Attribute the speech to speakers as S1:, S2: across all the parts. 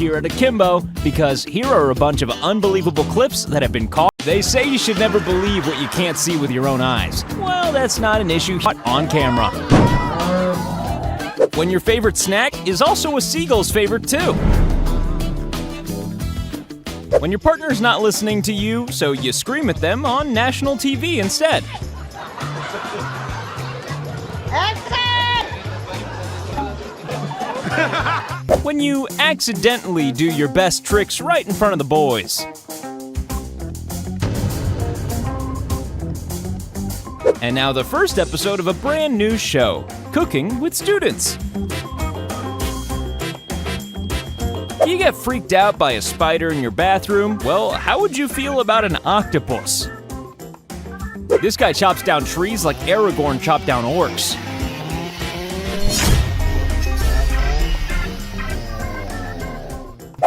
S1: here at Akimbo, because here are a bunch of unbelievable clips that have been caught. They say you should never believe what you can't see with your own eyes. Well, that's not an issue on camera. When your favorite snack is also a seagull's favorite too. When your partner's not listening to you, so you scream at them on national TV instead. When you accidentally do your best tricks right in front of the boys. And now the first episode of a brand new show, Cooking with Students. You get freaked out by a spider in your bathroom? Well, how would you feel about an octopus? This guy chops down trees like Aragorn chopped down orcs.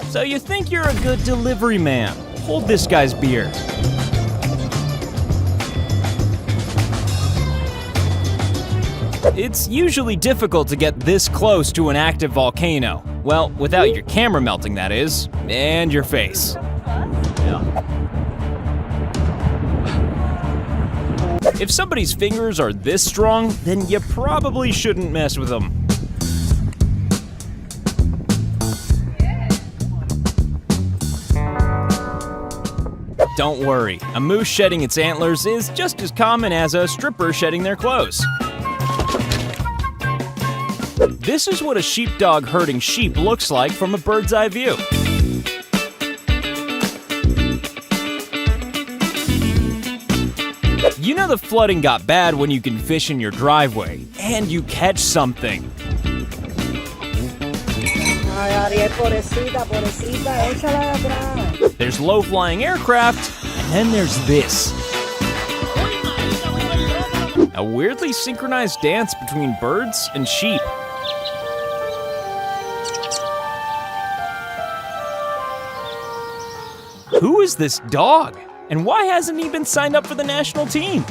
S1: So you think you're a good delivery man? Hold this guy's beer. It's usually difficult to get this close to an active volcano. Well, without your camera melting, that is, and your face. If somebody's fingers are this strong, then you probably shouldn't mess with them. Don't worry, a moose shedding its antlers is just as common as a stripper shedding their clothes. This is what a sheepdog herding sheep looks like from a bird's eye view. You know the flooding got bad when you can fish in your driveway, and you catch something. There's low-flying aircraft, and then there's this. A weirdly synchronized dance between birds and sheep. Who is this dog? And why hasn't he been signed up for the national team?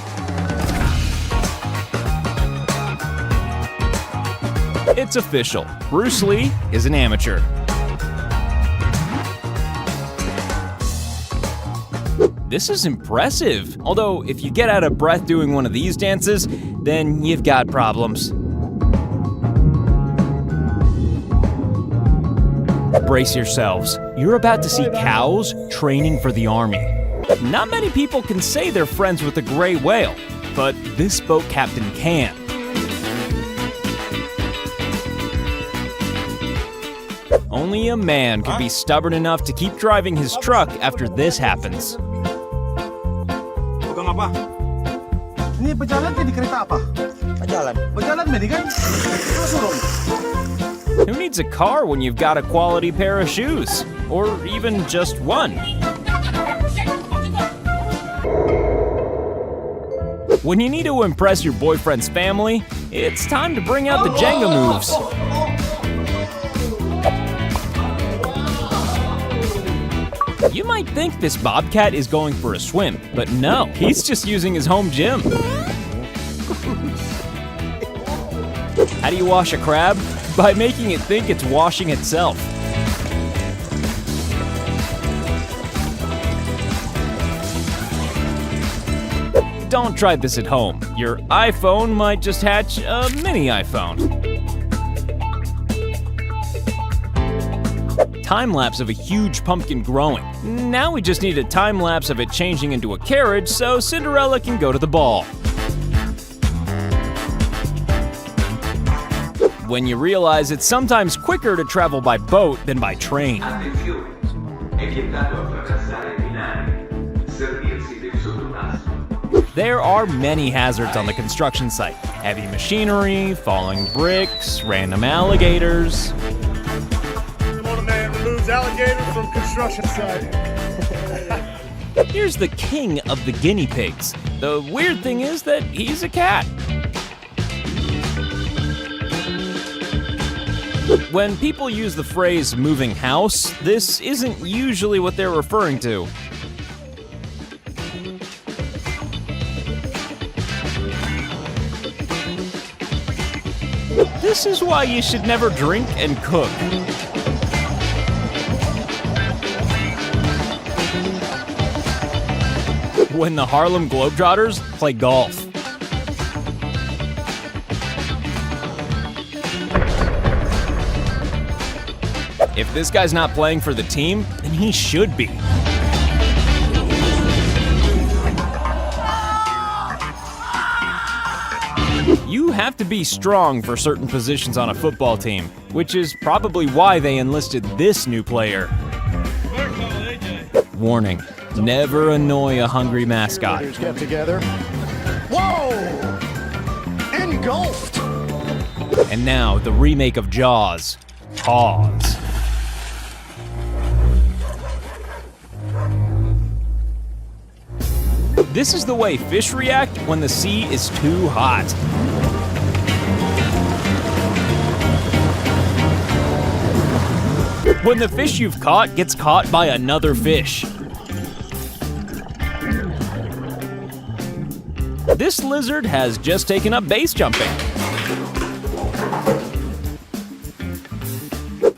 S1: It's official. Bruce Lee is an amateur. This is impressive. Although, if you get out of breath doing one of these dances, then you've got problems. Brace yourselves. You're about to see cows training for the army. Not many people can say they're friends with a gray whale, but this boat captain can. Only a man could be stubborn enough to keep driving his truck after this happens.
S2: Ini pejalan di kereta apa? Pejalan kan?
S1: Who needs a car when you've got a quality pair of shoes? Or even just one? When you need to impress your boyfriend's family, it's time to bring out the Jenga moves. You might think this bobcat is going for a swim, but no, he's just using his home gym. How do you wash a crab? By making it think it's washing itself. Don't try this at home. Your iPhone might just hatch a mini iPhone. Time-lapse of a huge pumpkin growing. Now we just need a time-lapse of it changing into a carriage so Cinderella can go to the ball. When you realize it's sometimes quicker to travel by boat than by train. There are many hazards on the construction site. Heavy machinery, falling bricks, random alligators.
S2: Man removes alligators from construction site.
S1: Here's the king of the guinea pigs. The weird thing is that he's a cat. When people use the phrase moving house, this isn't usually what they're referring to. This is why you should never drink and cook. when the Harlem Globetrotters play golf. If this guy's not playing for the team, then he should be. You have to be strong for certain positions on a football team, which is probably why they enlisted this new player. Warning, never annoy a hungry mascot.
S2: Get together. Whoa! Engulfed!
S1: And now, the remake of Jaws, Pause. This is the way fish react when the sea is too hot. When the fish you've caught gets caught by another fish. This lizard has just taken up base jumping.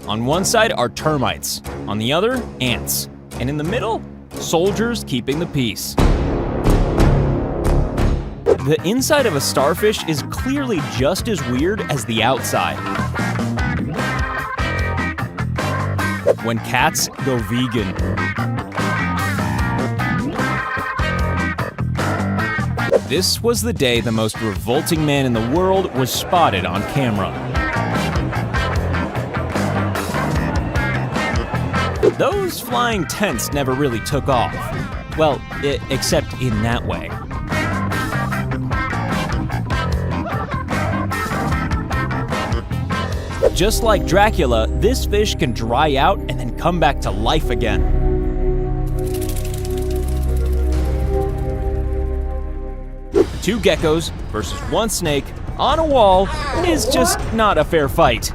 S1: On one side are termites, on the other, ants, and in the middle, soldiers keeping the peace. The inside of a starfish is clearly just as weird as the outside. When cats go vegan. This was the day the most revolting man in the world was spotted on camera. Those flying tents never really took off. Well, except in that way. Just like Dracula, this fish can dry out and then come back to life again. Two geckos versus one snake on a wall is just not a fair fight.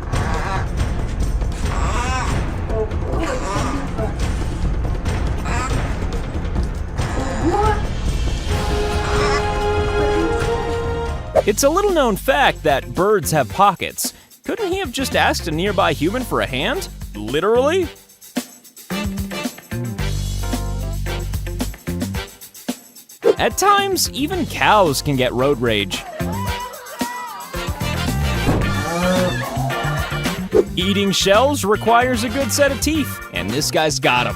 S1: It's a little known fact that birds have pockets. Couldn't he have just asked a nearby human for a hand? Literally? At times, even cows can get road rage. Eating shells requires a good set of teeth, and this guy's got them.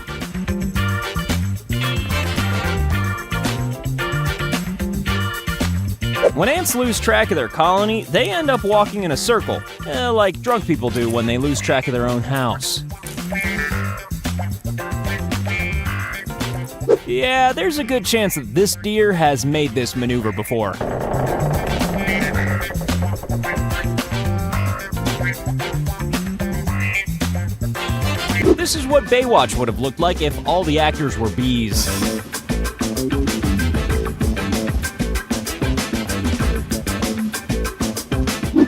S1: When ants lose track of their colony, they end up walking in a circle, like drunk people do when they lose track of their own house. Yeah, there's a good chance that this deer has made this maneuver before. This is what Baywatch would have looked like if all the actors were bees.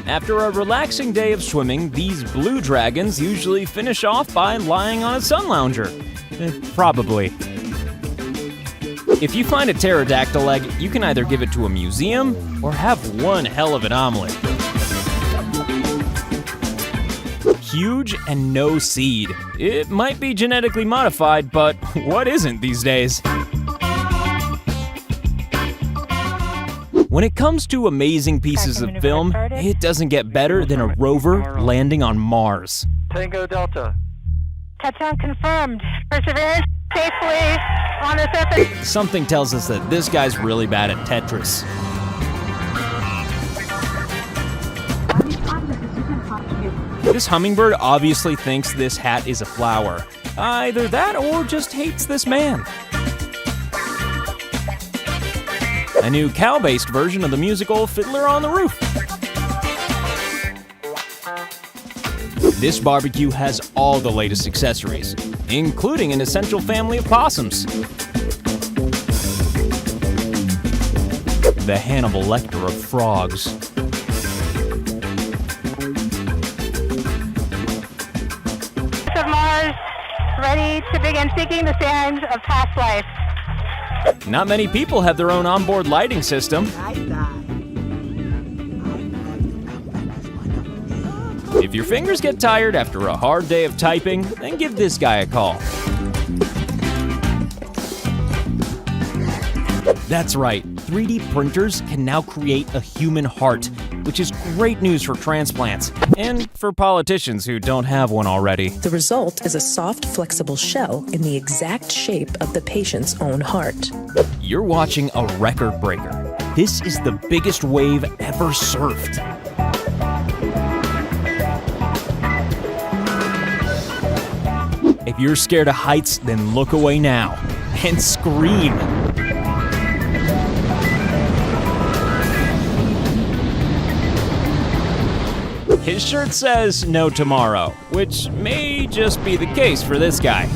S1: After a relaxing day of swimming, these blue dragons usually finish off by lying on a sun lounger. Probably. If you find a pterodactyl egg, you can either give it to a museum or have one hell of an omelet. Huge and no seed. It might be genetically modified, but what isn't these days? When it comes to amazing pieces of film, it doesn't get better than a rover landing on Mars.
S3: Tango Delta.
S4: Touchdown confirmed. Perseverance safely on the surface.
S1: Something tells us that this guy's really bad at Tetris. This hummingbird obviously thinks this hat is a flower. Either that or just hates this man. A new cow-based version of the musical Fiddler on the Roof. This barbecue has all the latest accessories, including an essential family of possums. The Hannibal Lecter of frogs.
S4: Of Mars, ready to begin seeking the sands of past life.
S1: Not many people have their own onboard lighting system. If your fingers get tired after a hard day of typing, then give this guy a call. That's right, 3D printers can now create a human heart, which is great news for transplants and for politicians who don't have one already.
S3: The result is a soft, flexible shell in the exact shape of the patient's own heart.
S1: You're watching a record breaker. This is the biggest wave ever surfed. If you're scared of heights, then look away now and scream. His shirt says no tomorrow, which may just be the case for this guy.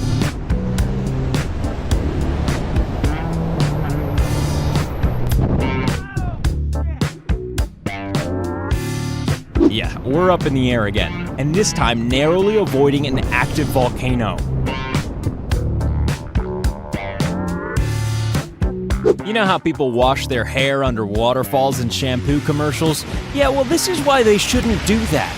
S1: Yeah, we're up in the air again, and this time narrowly avoiding an active volcano. You know how people wash their hair under waterfalls in shampoo commercials? Yeah, well, this is why they shouldn't do that.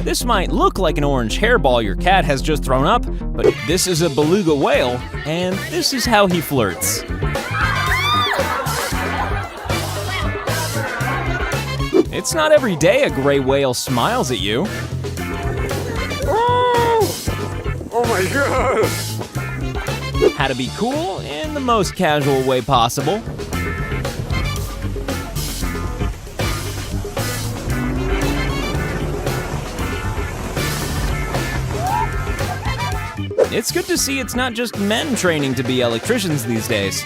S1: This might look like an orange hairball your cat has just thrown up, but this is a beluga whale, and this is how he flirts. It's not every day a gray whale smiles at you.
S2: Oh my god!
S1: How to be cool in the most casual way possible. It's good to see it's not just men training to be electricians these days.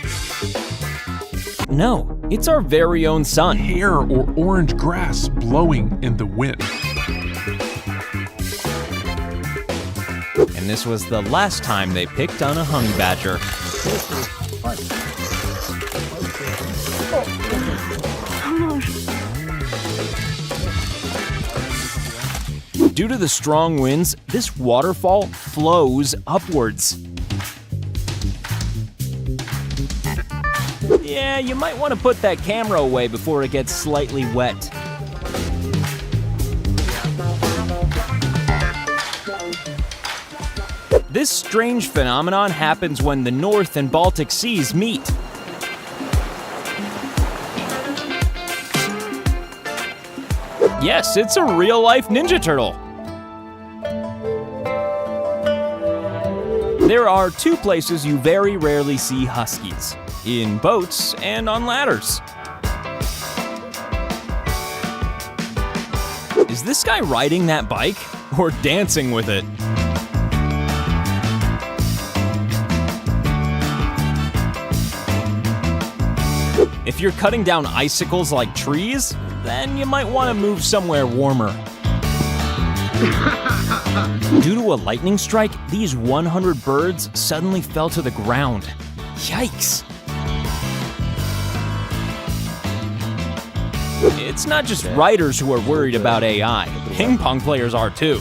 S1: No, it's our very own sun.
S5: Hair or orange grass blowing in the wind.
S1: And this was the last time they picked on a honey badger. Due to the strong winds, this waterfall flows upwards. Yeah, you might want to put that camera away before it gets slightly wet. This strange phenomenon happens when the North and Baltic Seas meet. Yes, it's a real-life Ninja Turtle. There are two places you very rarely see huskies: in boats and on ladders. Is this guy riding that bike or dancing with it? If you're cutting down icicles like trees, then you might want to move somewhere warmer. Due to a lightning strike, these 100 birds suddenly fell to the ground. Yikes! It's not just writers who are worried about AI. Ping pong players are too.